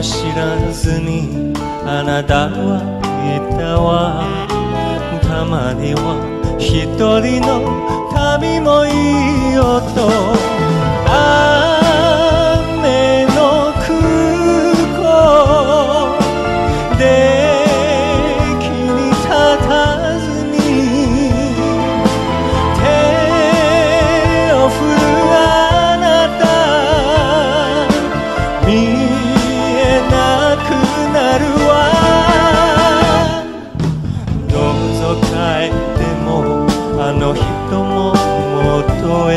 知らずにあなたはいたわ。たまには一人の旅もいい音。雨の空港で駅に立たずに手を振るあなた見えなくなるわ。どうぞ帰ってもあの人も元へ。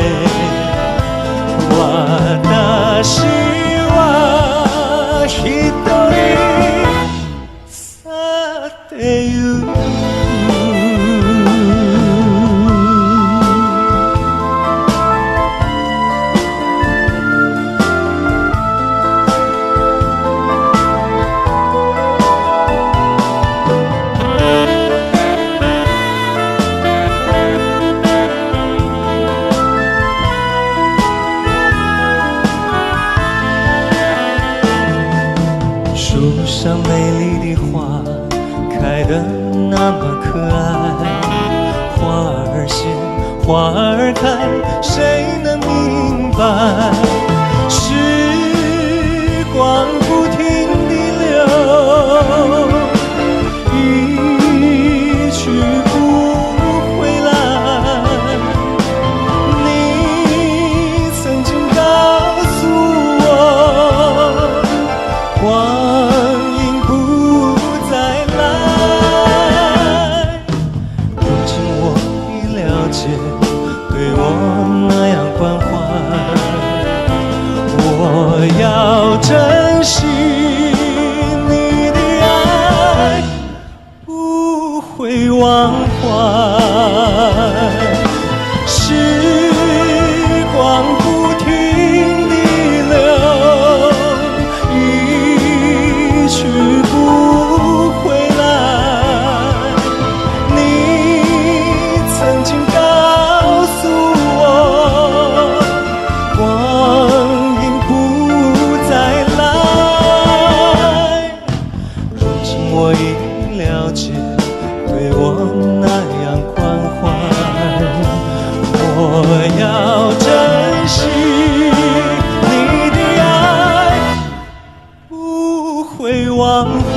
私は一人去ってゆく。树上美丽的花开得那么可爱，花儿谢，花儿开，谁能明白？时光不停地流，一去不回来。你曾经告诉我，光阴不再来。如今我已了解，对我那样关怀，我要珍惜你的爱，不会忘怀。时光不停地流，一去不回来。你曾经告诉我，光阴不再来。如今我已了解，对我那样关怀，我要珍惜你的爱，不会忘怀。